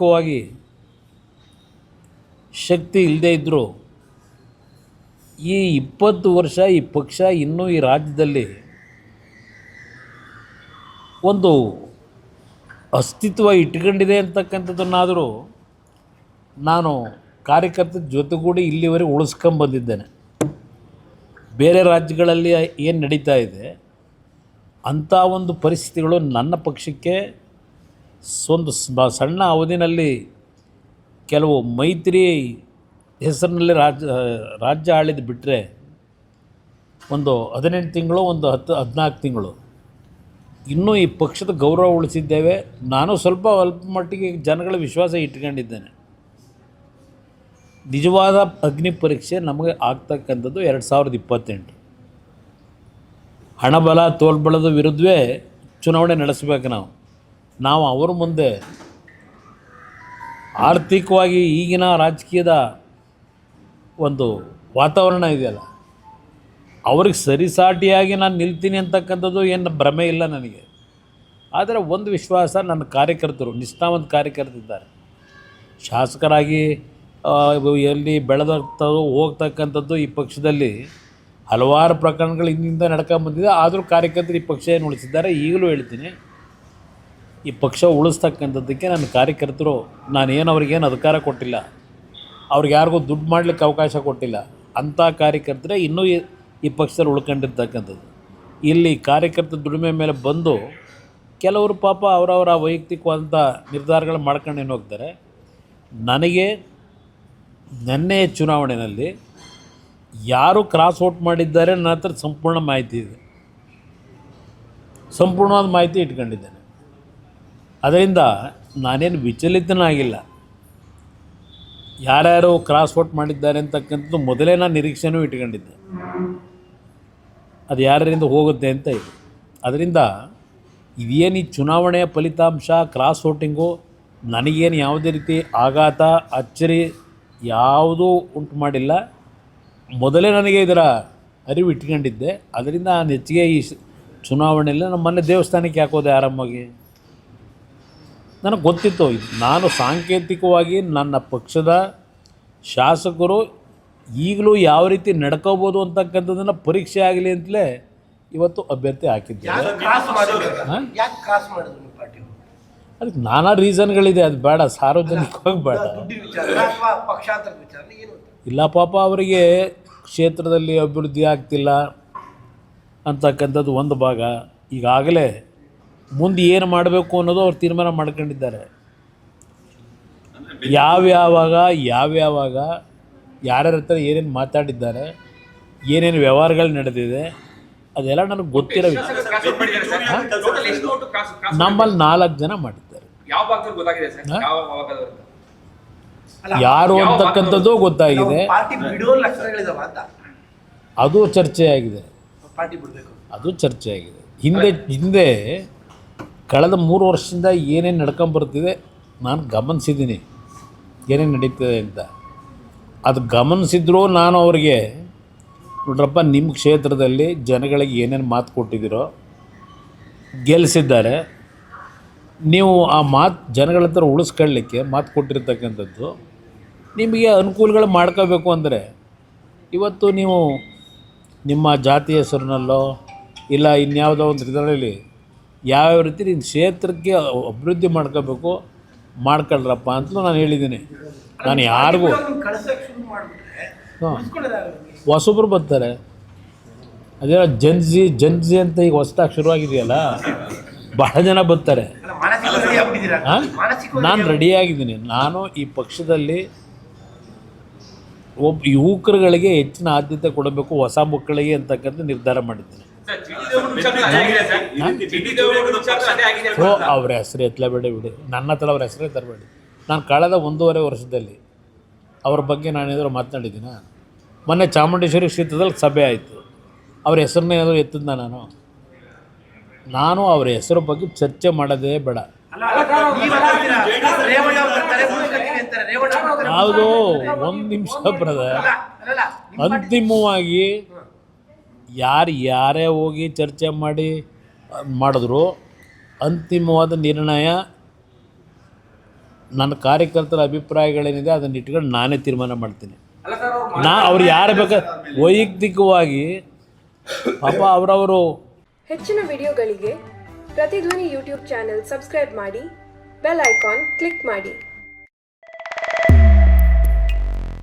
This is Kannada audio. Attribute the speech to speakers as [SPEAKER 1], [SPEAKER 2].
[SPEAKER 1] ಆರ್ಥಿಕವಾಗಿ ಶಕ್ತಿ ಇಲ್ಲದೇ ಇದ್ದರೂ ಈ 20 ವರ್ಷ ಈ ಪಕ್ಷ ಇನ್ನೂ ಈ ರಾಜ್ಯದಲ್ಲಿ ಒಂದು ಅಸ್ತಿತ್ವ ಇಟ್ಕೊಂಡಿದೆ ಅಂತಕ್ಕಂಥದ್ದನ್ನಾದರೂ ನಾನು ಕಾರ್ಯಕರ್ತರ ಜೊತೆಗೂಡಿ ಇಲ್ಲಿವರೆಗೆ ಉಳಿಸ್ಕೊಂಬಂದಿದ್ದೇನೆ. ಬೇರೆ ರಾಜ್ಯಗಳಲ್ಲಿ ಏನು ನಡೀತಾ ಇದೆ ಅಂಥ ಒಂದು ಪರಿಸ್ಥಿತಿಗಳು ನನ್ನ ಪಕ್ಷಕ್ಕೆ ಒಂದು ಸಣ್ಣ ಅವಧಿನಲ್ಲಿ ಕೆಲವು ಮೈತ್ರಿ ಹೆಸರಿನಲ್ಲಿ ರಾಜ್ಯ ಆಳಿದ್ದು ಬಿಟ್ಟರೆ ಒಂದು 18 ತಿಂಗಳು, ಒಂದು 14 ತಿಂಗಳು ಇನ್ನೂ ಈ ಪಕ್ಷದ ಗೌರವ ಉಳಿಸಿದ್ದೇವೆ. ನಾನು ಸ್ವಲ್ಪ ಅಲ್ಪ ಮಟ್ಟಿಗೆ ಜನಗಳ ವಿಶ್ವಾಸ ಇಟ್ಕೊಂಡಿದ್ದೇನೆ. ನಿಜವಾದ ಅಗ್ನಿ ಪರೀಕ್ಷೆ ನಮಗೆ ಆಗ್ತಕ್ಕಂಥದ್ದು 2028. ಹಣಬಲ ತೋಳ್ಬಲದ ವಿರುದ್ಧವೇ ಚುನಾವಣೆ ನಡೆಸಬೇಕು. ನಾವು ಅವರ ಮುಂದೆ ಆರ್ಥಿಕವಾಗಿ ಈಗಿನ ರಾಜಕೀಯದ ಒಂದು ವಾತಾವರಣ ಇದೆಯಲ್ಲ, ಅವ್ರಿಗೆ ಸರಿಸಾಟಿಯಾಗಿ ನಾನು ನಿಲ್ತೀನಿ ಅಂತಕ್ಕಂಥದ್ದು ಏನು ಭ್ರಮೆ ಇಲ್ಲ ನನಗೆ. ಆದರೆ ಒಂದು ವಿಶ್ವಾಸ, ನನ್ನ ಕಾರ್ಯಕರ್ತರು ನಿಷ್ಠಾವಂತ ಕಾರ್ಯಕರ್ತರಿದ್ದಾರೆ. ಶಾಸಕರಾಗಿ ಎಲ್ಲಿ ಹೋಗ್ತಕ್ಕಂಥದ್ದು ಈ ಪಕ್ಷದಲ್ಲಿ ಹಲವಾರು ಪ್ರಕರಣಗಳು ಹಿಂದಿಂದ ನಡ್ಕೊಂಬಂದಿದೆ. ಆದರೂ ಕಾರ್ಯಕರ್ತರು ಈ ಪಕ್ಷ ಏನು ಉಳಿಸಿದ್ದಾರೆ. ಈಗಲೂ ಹೇಳ್ತೀನಿ, ಈ ಪಕ್ಷ ಉಳಿಸ್ತಕ್ಕಂಥದ್ದಕ್ಕೆ ನನ್ನ ಕಾರ್ಯಕರ್ತರು, ನಾನೇನು ಅವ್ರಿಗೇನು ಅಧಿಕಾರ ಕೊಟ್ಟಿಲ್ಲ, ಅವ್ರಿಗೆ ಯಾರಿಗೂ ದುಡ್ಡು ಮಾಡಲಿಕ್ಕೆ ಅವಕಾಶ ಕೊಟ್ಟಿಲ್ಲ. ಅಂಥ ಕಾರ್ಯಕರ್ತರೇ ಇನ್ನೂ ಈ ಪಕ್ಷದಲ್ಲಿ ಉಳ್ಕೊಂಡಿರ್ತಕ್ಕಂಥದ್ದು. ಇಲ್ಲಿ ಕಾರ್ಯಕರ್ತರ ದುಡಿಮೆ ಮೇಲೆ ಬಂದು ಕೆಲವರು ಪಾಪ ಅವರವರ ವೈಯಕ್ತಿಕವಾದಂಥ ನಿರ್ಧಾರಗಳು ಮಾಡ್ಕೊಂಡು ಏನು ಹೋಗ್ತಾರೆ. ನನಗೆ ನೆನ್ನೆ ಚುನಾವಣೆಯಲ್ಲಿ ಯಾರು ಕ್ರಾಸ್ ಔಟ್ ಮಾಡಿದ್ದಾರೆ ನನ್ನ ಹತ್ರ ಸಂಪೂರ್ಣ ಮಾಹಿತಿ ಇದೆ, ಸಂಪೂರ್ಣವಾದ ಮಾಹಿತಿ ಇಟ್ಕೊಂಡಿದ್ದೇನೆ. ಅದರಿಂದ ನಾನೇನು ವಿಚಲಿತನಾಗಿಲ್ಲ. ಯಾರ್ಯಾರು ಕ್ರಾಸ್ ಔಟ್ ಮಾಡಿದ್ದಾರೆ ಅಂತಕ್ಕಂಥದ್ದು ಮೊದಲೇ ನಾನು ನಿರೀಕ್ಷೆನೂ ಇಟ್ಕೊಂಡಿದ್ದೆ, ಅದು ಯಾರಿಂದ ಹೋಗುತ್ತೆ ಅಂತ ಇದೆ. ಅದರಿಂದ ಇದೇನು ಈ ಚುನಾವಣೆಯ ಫಲಿತಾಂಶ, ಕ್ರಾಸ್ ಔಟಿಂಗು ನನಗೇನು ಯಾವುದೇ ರೀತಿ ಆಘಾತ, ಅಚ್ಚರಿ ಯಾವುದೂ ಉಂಟು ಮಾಡಿಲ್ಲ. ಮೊದಲೇ ನನಗೆ ಇದರ ಅರಿವು ಇಟ್ಕೊಂಡಿದ್ದೆ. ಅದರಿಂದ ನಾನು ಹೆಚ್ಚಿಗೆ ಈ ಚುನಾವಣೆಯಲ್ಲಿ ನಮ್ಮ ಮೊನ್ನೆ ದೇವಸ್ಥಾನಕ್ಕೆ ಹಾಕೋದೆ ಆರಾಮಾಗಿ. ನನಗೆ ಗೊತ್ತಿತ್ತು, ನಾನು ಸಾಂಕೇತಿಕವಾಗಿ ನನ್ನ ಪಕ್ಷದ ಶಾಸಕರು ಈಗಲೂ ಯಾವ ರೀತಿ ನಡ್ಕೋಬೋದು ಅಂತಕ್ಕಂಥದ್ದನ್ನು ಪರೀಕ್ಷೆ ಆಗಲಿ ಅಂತಲೇ ಇವತ್ತು ಅಭ್ಯರ್ಥಿ ಹಾಕಿದ್ದಾರೆ. ಅದಕ್ಕೆ ನಾನಾ ರೀಸನ್ಗಳಿದೆ, ಅದು ಬೇಡ ಸಾರ್ವಜನಿಕವಾಗಿ ಬೇಡ. ಇಲ್ಲ ಪಾಪ ಅವರಿಗೆ ಕ್ಷೇತ್ರದಲ್ಲಿ ಅಭಿವೃದ್ಧಿ ಆಗ್ತಿಲ್ಲ ಅಂತಕ್ಕಂಥದ್ದು ಒಂದು ಭಾಗ. ಈಗಾಗಲೇ ಮುಂದೆ ಏನು ಮಾಡಬೇಕು ಅನ್ನೋದು ಅವ್ರು ತೀರ್ಮಾನ ಮಾಡ್ಕೊಂಡಿದ್ದಾರೆ. ಯಾವ್ಯಾವಾಗ ಯಾರ್ಯಾರ ಹತ್ರ ಏನೇನು ಮಾತಾಡಿದ್ದಾರೆ, ಏನೇನು ವ್ಯವಹಾರಗಳು ನಡೆದಿದೆ, ಅದೆಲ್ಲ ನನಗೆ ಗೊತ್ತಿರೋ ವಿಚಾರ. ನಮ್ಮಲ್ಲಿ 4 ಜನ ಮಾಡಿದ್ದಾರೆ. ಯಾರು ಅಂತಕ್ಕಂಥದ್ದು ಗೊತ್ತಾಗಿದೆ, ಅದು ಚರ್ಚೆಯಾಗಿದೆ. ಹಿಂದೆ ಕಳೆದ 3 ವರ್ಷದಿಂದ ಏನೇನು ನಡ್ಕೊಂಬರ್ತಿದೆ ನಾನು ಗಮನಿಸಿದ್ದೀನಿ, ಏನೇನು ನಡೀತದೆ ಅಂತ. ಅದು ಗಮನಿಸಿದ್ರೂ ನಾನು ಅವ್ರಿಗೆ, ನೋಡ್ರಪ್ಪ, ನಿಮ್ಮ ಕ್ಷೇತ್ರದಲ್ಲಿ ಜನಗಳಿಗೆ ಏನೇನು ಮಾತು ಕೊಟ್ಟಿದ್ದೀರೋ, ಗೆಲ್ಲಿಸಿದ್ದಾರೆ, ನೀವು ಆ ಮಾತು ಜನಗಳ ಹತ್ರ ಉಳಿಸ್ಕೊಳ್ಳಿಕ್ಕೆ ಮಾತು ಕೊಟ್ಟಿರ್ತಕ್ಕಂಥದ್ದು, ನಿಮಗೆ ಅನುಕೂಲಗಳು ಮಾಡ್ಕೋಬೇಕು ಅಂದರೆ ಇವತ್ತು ನೀವು ನಿಮ್ಮ ಜಾತಿ ಹೆಸರಿನಲ್ಲೋ ಇಲ್ಲ ಇನ್ಯಾವುದೋ ಒಂದು ಇದರಲ್ಲಿ ಯಾವ್ಯಾವ ರೀತಿ ನಿಮ್ಮ ಕ್ಷೇತ್ರಕ್ಕೆ ಅಭಿವೃದ್ಧಿ ಮಾಡ್ಕೋಬೇಕು ಮಾಡ್ಕೊಳ್ರಪ್ಪ ಅಂತಲೂ ನಾನು ಹೇಳಿದ್ದೀನಿ. ನಾನು ಯಾರಿಗೂ ಹೊಸಬ್ರು ಬರ್ತಾರೆ, ಅದೇ ಜನ್ಜಿ ಅಂತ ಈಗ ಹೊಸದಾಗಿ ಶುರುವಾಗಿದೆಯಲ್ಲ, ಬಹಳ ಜನ ಬರ್ತಾರೆ. ನಾನು ರೆಡಿಯಾಗಿದ್ದೀನಿ. ನಾನು ಈ ಪಕ್ಷದಲ್ಲಿ ಯುವಕರುಗಳಿಗೆ ಹೆಚ್ಚಿನ ಆದ್ಯತೆ ಕೊಡಬೇಕು, ಹೊಸ ಮಕ್ಕಳಿಗೆ ಅಂತಕ್ಕಂಥ ನಿರ್ಧಾರ ಮಾಡಿದ್ದೀನಿ. ಅವ್ರ ಹೆಸರು ಎತ್ತಲೇಬೇಡಿ, ನನ್ನ ಹತ್ರ ಅವ್ರ ಹೆಸರೇ ತರಬೇಡಿ. ನಾನು ಕಳೆದ 1.5 ವರ್ಷದಲ್ಲಿ ಅವ್ರ ಬಗ್ಗೆ ನಾನೇನಾದರೂ ಮಾತನಾಡಿದ್ದೀನ? ಮೊನ್ನೆ ಚಾಮುಂಡೇಶ್ವರಿ ಕ್ಷೇತ್ರದಲ್ಲಿ ಸಭೆ ಆಯಿತು, ಅವ್ರ ಹೆಸರನ್ನ ಏನಾದರೂ ಎತ್ತಿದ್ದ ನಾನು ಅವ್ರ ಹೆಸರು ಬಗ್ಗೆ ಚರ್ಚೆ ಮಾಡೋದೇ ಬೇಡ. ಯಾವುದೋ 1 ನಿಮಿಷ ಬ್ರದರ್, ಅಂತಿಮವಾಗಿ ಯಾರೇ ಹೋಗಿ ಚರ್ಚೆ ಮಾಡಿದ್ರು ಅಂತಿಮವಾದ ನಿರ್ಣಯ ನನ್ನ ಕಾರ್ಯಕರ್ತರ ಅಭಿಪ್ರಾಯಗಳೇನಿದೆ ಅದನ್ನು ಇಟ್ಕೊಂಡು ನಾನೇ ತೀರ್ಮಾನ ಮಾಡ್ತೀನಿ.
[SPEAKER 2] ಅಲ್ಲ ಸರ್, ಅವ್ರು
[SPEAKER 1] ಅವ್ರು ಯಾರು ಬೇಕಾದ್ರೆ ವೈಯಕ್ತಿಕವಾಗಿ ಪಾಪ ಅವರವರು.
[SPEAKER 3] ಹೆಚ್ಚಿನ ವಿಡಿಯೋಗಳಿಗೆ ಪ್ರತಿಧ್ವನಿ ಯೂಟ್ಯೂಬ್ ಚಾನೆಲ್ ಸಬ್ಸ್ಕ್ರೈಬ್ ಮಾಡಿ, ಬೆಲ್ ಐಕಾನ್ ಕ್ಲಿಕ್ ಮಾಡಿ.